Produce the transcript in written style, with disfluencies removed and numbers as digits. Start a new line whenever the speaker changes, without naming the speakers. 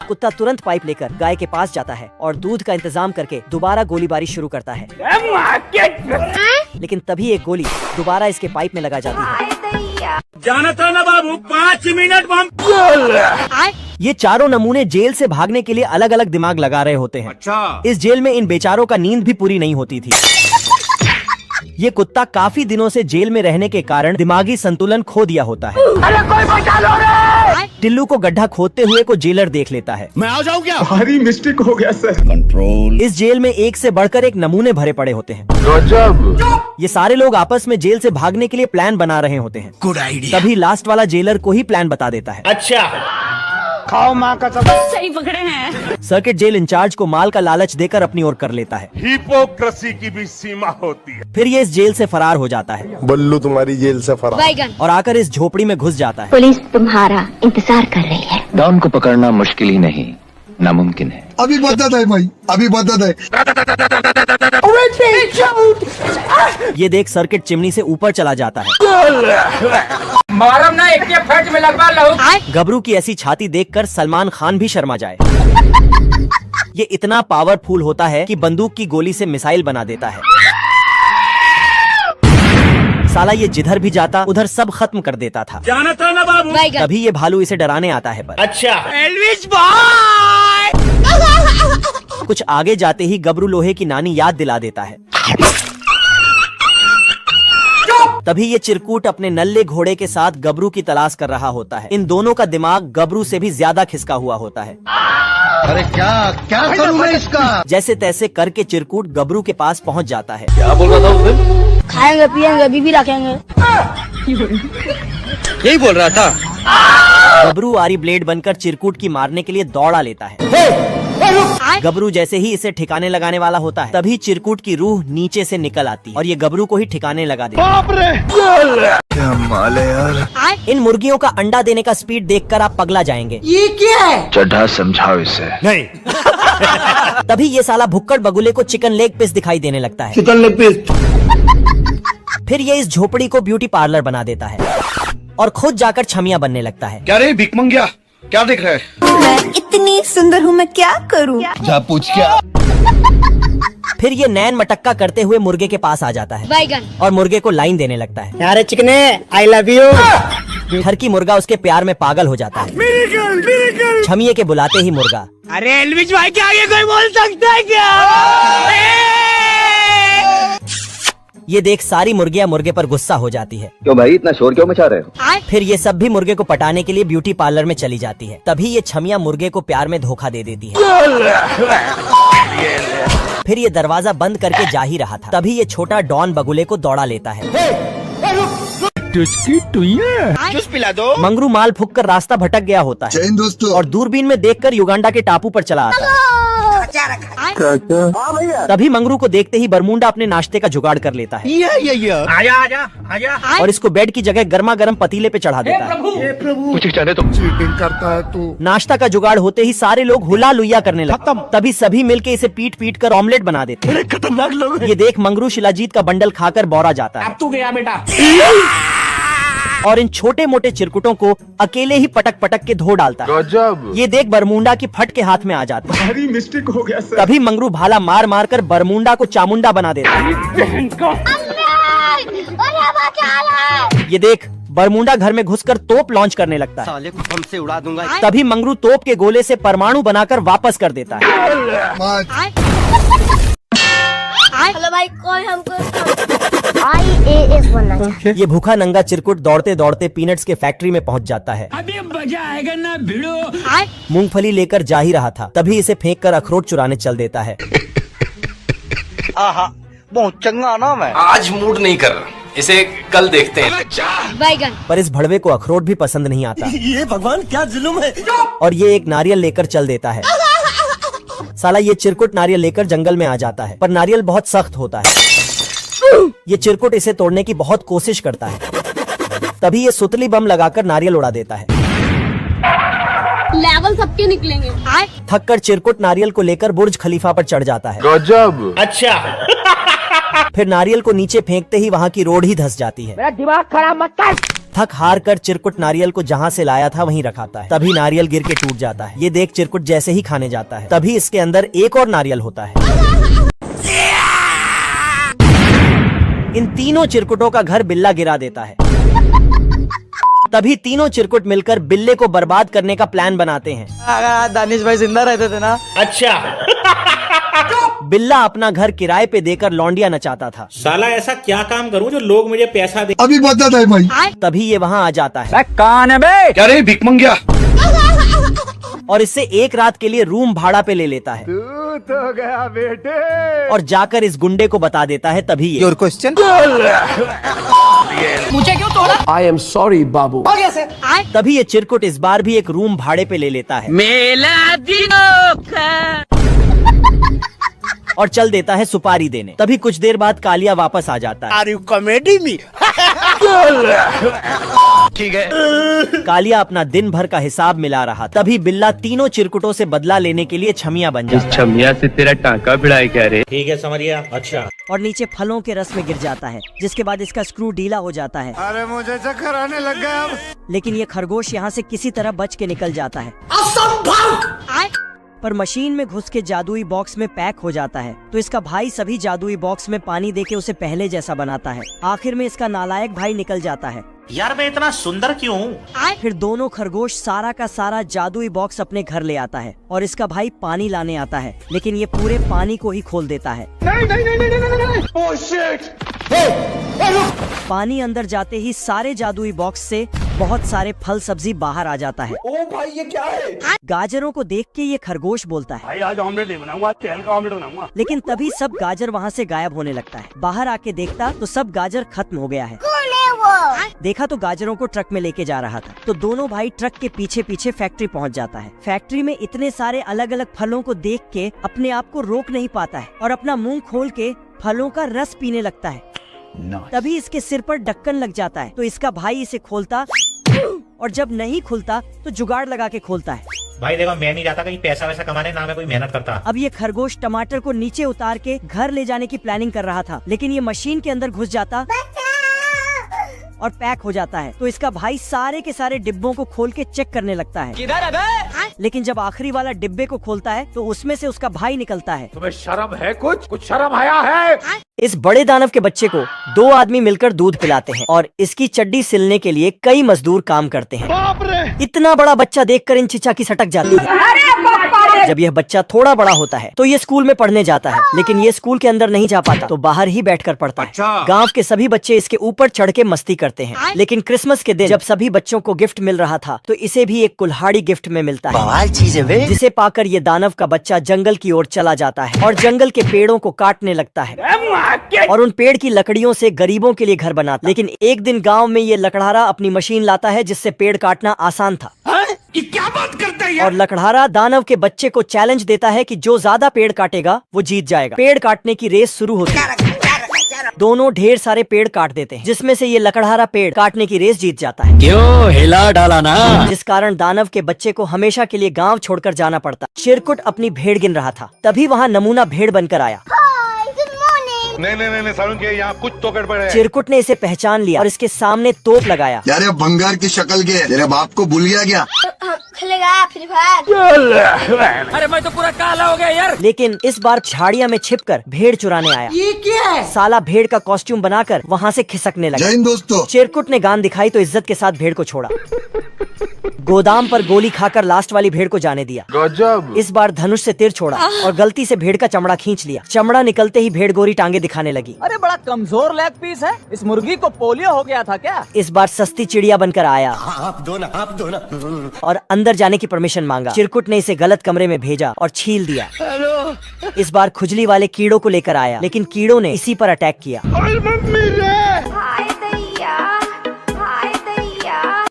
कुत्ता तुरंत पाइप लेकर गाय के पास जाता है और दूध का इंतजाम करके दोबारा गोलीबारी शुरू करता है। लेकिन तभी एक गोली दोबारा इसके पाइप में लगा जाती है।
जाना था ना बाबू, 5 मिनट बम।
ये चारों नमूने जेल से भागने के लिए अलग अलग दिमाग लगा रहे होते हैं।
अच्छा।
इस जेल में इन बेचारों का नींद भी पूरी नहीं होती थी। ये कुत्ता काफी दिनों से जेल में रहने के कारण दिमागी संतुलन खो दिया होता है।
अरे कोई बचा लो रे!
टिल्लू को गड्ढा खोदते हुए को जेलर देख लेता है।
मैं आ जाऊं क्या?
भारी मिस्टेक हो गया सर।
कंट्रोल।
इस जेल में एक से बढ़कर एक नमूने भरे पड़े होते हैं।
गजब।
ये सारे लोग आपस में जेल से भागने के लिए प्लान बना रहे होते हैं।
Good idea.
तभी लास्ट वाला जेलर को ही प्लान बता देता है।
अच्छा, खाओ माँ का सब।
सही पकड़े हैं।
सर्किट जेल इंचार्ज को माल का लालच देकर अपनी ओर कर लेता है।
हिपोक्रेसी की भी सीमा होती है।
फिर ये इस जेल से फरार हो जाता है
बल्लू तुम्हारी जेल से फरार
और आकर इस झोपड़ी में घुस जाता है।
पुलिस तुम्हारा इंतजार कर रही है।
डॉन को पकड़ना मुश्किल ही नहीं, नामुमकिन है।
अभी बता दे भाई, अभी बता दे।
ये देख सर्किट चिमनी से ऊपर चला जाता है।
मारम ना एक के फट में लगवा लो।
गबरू की ऐसी छाती देखकर सलमान खान भी शर्मा जाए। ये इतना पावरफुल होता है कि बंदूक की गोली से मिसाइल बना देता है। साला ये जिधर भी जाता उधर सब खत्म कर देता था।
जाना था ना बाबू।
तभी ये भालू इसे डराने आता है। पर
अच्छा, एल्विस भाई।
कुछ आगे जाते ही गबरू लोहे की नानी याद दिला देता है। तभी ये चिरकुट अपने नल्ले घोड़े के साथ गबरू की तलाश कर रहा होता है। इन दोनों का दिमाग गबरू से भी ज्यादा खिसका हुआ होता है।
अरे क्या क्या करूँ मैं इसका?
जैसे तैसे करके चिरकुट गबरू के पास पहुंच जाता है।
क्या बोल रहा था उस दिन?
खाएंगे पिएंगे बीबी रखेंगे।
यही बोल रहा था।
गबरू आरी ब्लेड बनकर चिरकुट की मारने के लिए दौड़ा लेता है। गबरू जैसे ही इसे ठिकाने लगाने वाला होता है तभी चिरकुट की रूह नीचे से निकल आती है और ये गबरू को ही ठिकाने लगा देती है।
क्या माल है यार।
इन मुर्गियों का अंडा देने का स्पीड देखकर आप पगला जाएंगे।
ये क्या है?
चड्ढा समझाओ इसे।
नहीं।
तभी ये साला भुक्कड़ बगुले को चिकन लेग पीस दिखाई देने लगता है।
Chicken leg piece.
फिर ये इस झोपड़ी को ब्यूटी पार्लर बना देता है और खुद जाकर छमिया बनने लगता है।
क्या रे भिख मंगिया, क्या देख रहा है?
मैं इतनी सुंदर हूँ, मैं क्या करूँ?
जा पूछ क्या?
फिर ये नैन मटक्का करते हुए मुर्गे के पास आ जाता है और मुर्गे को लाइन देने लगता है।
यार चिकने, आई लव यू।
ठरकी मुर्गा उसके प्यार में पागल हो जाता है। छमिये के बुलाते ही मुर्गा,
अरे एल्विस भाई के आगे कोई बोल सकता है क्या?
ये देख सारी मुर्गियाँ मुर्गे पर गुस्सा हो जाती है।
क्यों भाई इतना शोर क्यों मचा रहे हो?
फिर ये सब भी मुर्गे को पटाने के लिए ब्यूटी पार्लर में चली जाती है। तभी ये छमिया मुर्गे को प्यार में धोखा दे देती है। फिर ये दरवाजा बंद करके जा ही रहा था तभी ये छोटा डॉन बगुले को दौड़ा लेता है।
जूस पिला दो।
मंगरू माल फूक कर रास्ता भटक गया होता है
जय हिंद दोस्तों।
और दूरबीन में देखकर युगांडा के टापू पर चला आता है।
क्या क्या?
तभी मंगरू को देखते ही बरमुंडा अपने नाश्ते का जुगाड़ कर लेता है
आजा आजा आजा।
और इसको बेड की जगह गर्मा गर्म पतीले पे चढ़ा देता है।
कुछ जाने तो
चीटिंग करता है तू।
नाश्ता का जुगाड़ होते ही सारे लोग हुला लुया करने लगते। तभी सभी मिलके इसे पीट पीट कर ऑमलेट बना देते हैं।
खतरनाक लोग।
ये देख मंगरू शिलाजीत का बंडल खाकर बौरा जाता है
अब तू गया बेटा।
और इन छोटे मोटे चिरकुटों को अकेले ही पटक पटक के धो डालता है।
गजब।
ये देख बरमुंडा की फट के हाथ में आ जाती है।
भारी मिस्टेक हो गया सर।
तभी मंगरू भाला मार मार कर बरमुंडा को चामुंडा बना देता है। ये देख बरमुंडा घर में घुसकर तोप लॉन्च करने लगता है।
साले को बम से उड़ा दूंगा।
तभी मंगरू तोप के गोले से परमाणु बनाकर वापस कर देता है।
हेलो भाई, कोई हमको IAS बनना चाहता है।
ये भूखा नंगा चिरकुट दौड़ते दौड़ते पीनट्स के फैक्ट्री में पहुंच जाता है।
अभी मजा आएगा ना भिड़ो।
मूंगफली लेकर जा ही रहा था तभी इसे फेंक कर अखरोट चुराने चल देता है।
आहा, बहुत चंगा ना मैं।
आज मूड नहीं कर रहा, इसे कल देखते हैं।
पर इस भड़वे को अखरोट भी पसंद नहीं आता।
ये भगवान क्या जुल्म है।
और ये एक नारियल लेकर चल देता है। साला ये चिरकुट नारियल लेकर जंगल में आ जाता है पर नारियल बहुत सख्त होता है। ये चिरकुट इसे तोड़ने की बहुत कोशिश करता है। तभी ये सुतली बम लगाकर नारियल उड़ा देता है।
लेवल सबके निकलेंगे।
थक कर चिरकुट नारियल को लेकर बुर्ज खलीफा पर चढ़ जाता है।
गजब।
अच्छा।
फिर नारियल को नीचे फेंकते ही वहाँ की रोड ही धंस जाती है।
मेरा दिमाग खराब मत कर।
थक हार कर चिरकुट नारियल को जहाँ से लाया था वहीं रखाता है। तभी नारियल गिर के टूट जाता है। ये देख चिरकुट जैसे ही खाने जाता है तभी इसके अंदर एक और नारियल होता है। इन तीनों चिरकुटों का घर बिल्ला गिरा देता है। तभी तीनों चिरकुट मिलकर बिल्ले को बर्बाद करने का प्लान बनाते हैं।
अगर दानिश भाई जिंदा रहते थे ना।
बिल्ला अपना घर किराए पे देकर लौंडिया नचाता था।
साला ऐसा क्या काम करूं जो लोग मुझे पैसा दे।
अभी बता दे भाई।
तभी ये वहाँ आ जाता है
कौन है बे?
क्या रे भिख मंगिया?
और इससे एक रात के लिए रूम भाड़ा पे ले लेता है।
तू तो गया बेटे।
और जाकर इस गुंडे को बता देता है। तभी ये
क्वेश्चन
मुझे क्यों तोड़ा?
आई एम सॉरी बाबू।
तभी ये चिरकुट इस बार भी एक रूम भाड़े पे ले लेता है
मेला दिनों का।
और चल देता है सुपारी देने। तभी कुछ देर बाद कालिया वापस आ जाता है।
Are you comedy me?
ठीक है।
कालिया अपना दिन भर का हिसाब मिला रहा। तभी बिल्ला तीनों चिरकुटों से बदला लेने के लिए छमिया बन जाता है।
छमिया से तेरा टांका भिड़ाई क्या रे?
ठीक है समझ गया। अच्छा
और नीचे फलों के रस में गिर जाता है, जिसके बाद इसका स्क्रू ढीला हो जाता है।
अरे मुझे चक्कर आने लग गया अब।
लेकिन ये खरगोश यहाँ से किसी तरह बच के निकल जाता है। पर मशीन में घुस के जादुई बॉक्स में पैक हो जाता है। तो इसका भाई सभी जादुई बॉक्स में पानी देके उसे पहले जैसा बनाता है। आखिर में इसका नालायक भाई निकल जाता है।
यार मैं इतना सुंदर क्यों हूँ?
फिर दोनों खरगोश सारा का सारा जादुई बॉक्स अपने घर ले आता है और इसका भाई पानी लाने आता है, लेकिन ये पूरे पानी को ही खोल देता है। पानी अंदर जाते ही सारे जादुई बॉक्स से बहुत सारे फल सब्जी बाहर आ जाता है।
ओ भाई ये क्या है?
गाजरों को देख के ये खरगोश बोलता है,
भाई आज ऑमलेट नहीं बनाऊंगा, तेल का ऑमलेट बनाऊंगा।
लेकिन तभी सब गाजर वहाँ से गायब होने लगता है। बाहर आके देखता तो सब गाजर खत्म हो गया है। देखा तो गाजरों को ट्रक में लेके जा रहा था। तो दोनों भाई ट्रक के पीछे पीछे फैक्ट्री पहुंच जाता है। फैक्ट्री में इतने सारे अलग अलग फलों को देख के अपने आप को रोक नहीं पाता है और अपना मुंह खोल के फलों का रस पीने लगता है। तभी इसके सिर पर ढक्कन लग जाता है। तो इसका भाई इसे खोलता और जब नहीं खुलता तो जुगाड़ लगा के खोलता है।
भाई देखो मैं नहीं जाता कहीं पैसा वैसा कमाने, ना मैं कोई मेहनत करता।
अब ये खरगोश टमाटर को नीचे उतार के घर ले जाने की प्लानिंग कर रहा था, लेकिन ये मशीन के अंदर घुस जाता और पैक हो जाता है। तो इसका भाई सारे के सारे डिब्बों को खोल के चेक करने लगता है।
किधर है बे?
लेकिन जब आखिरी वाला डिब्बे को खोलता है तो उसमें से उसका भाई निकलता है।
तुम्हें शर्म है? कुछ शर्म आया है?
इस बड़े दानव के बच्चे को दो आदमी मिलकर दूध पिलाते हैं और इसकी चड्डी सिलने के लिए कई मजदूर काम करते हैं।
बाप रे!
इतना बड़ा बच्चा देखकर इन चिचा की सटक जाती है। जब यह बच्चा थोड़ा बड़ा होता है तो ये स्कूल में पढ़ने जाता है, लेकिन ये स्कूल के अंदर नहीं जा पाता तो बाहर ही बैठकर पढ़ता है। गांव के सभी बच्चे इसके ऊपर चढ़ के मस्ती करते हैं। लेकिन क्रिसमस के दिन जब सभी बच्चों को गिफ्ट मिल रहा था तो इसे भी एक कुल्हाड़ी गिफ्ट में मिलता है, जिसे पाकर ये दानव का बच्चा जंगल की ओर चला जाता है और जंगल के पेड़ों को काटने लगता है और उन पेड़ की लकड़ियों से गरीबों के लिए घर बनाता। लेकिन एक दिन गाँव में ये लकड़हारा अपनी मशीन लाता है जिससे पेड़ काटना आसान था।
ये क्या बात करता है?
और लकड़हारा दानव के बच्चे को चैलेंज देता है कि जो ज्यादा पेड़ काटेगा वो जीत जाएगा। पेड़ काटने की रेस शुरू होती है। दोनों ढेर सारे पेड़ काट देते हैं, जिसमें से ये लकड़हारा पेड़ काटने की रेस जीत जाता है।
क्यों हिला डाला ना?
जिस कारण दानव के बच्चे को हमेशा के लिए गांव छोड़कर जाना पड़ता। चिरकुट अपनी भेड़ गिन रहा था, तभी वहाँ नमूना भेड़ बनकर आया।
नहीं सारुण के यहाँ कुछ तो गड़बड़ है।
चिरकुट ने इसे पहचान लिया और इसके सामने तोप लगाया।
यार ये भंगार की शक्ल के तेरे बाप को भूल गया क्या?
खेलेगा फ्री फायर।
अरे मैं तो पूरा काला हो गया यार।
लेकिन इस बार झाड़िया में छिपकर भेड़ चुराने आया।
ये क्या है?
साला भेड़ का कॉस्ट्यूम बनाकर वहाँ से खिसकने लगा।
जय हिंद दोस्तों।
चिरकुट ने गान दिखाई तो इज्जत के साथ भेड़ को छोड़ा। गोदाम पर गोली खाकर लास्ट वाली भेड़ को जाने दिया।
गजब।
इस बार धनुष से तीर छोड़ा और गलती से भेड़ का चमड़ा खींच लिया। चमड़ा निकलते ही भेड़ गोरी टांगे दिखाने लगी।
अरे बड़ा कमजोर लेग पीस है। इस मुर्गी को पोलियो हो गया था क्या?
इस बार सस्ती चिड़िया बनकर आया
आप दो ना।
और अंदर जाने की परमिशन मांगा। चिरकुट ने इसे गलत कमरे में भेजा और छील दिया। इस बार खुजली वाले कीड़ों को लेकर आया, लेकिन कीड़ों ने इसी पर अटैक किया।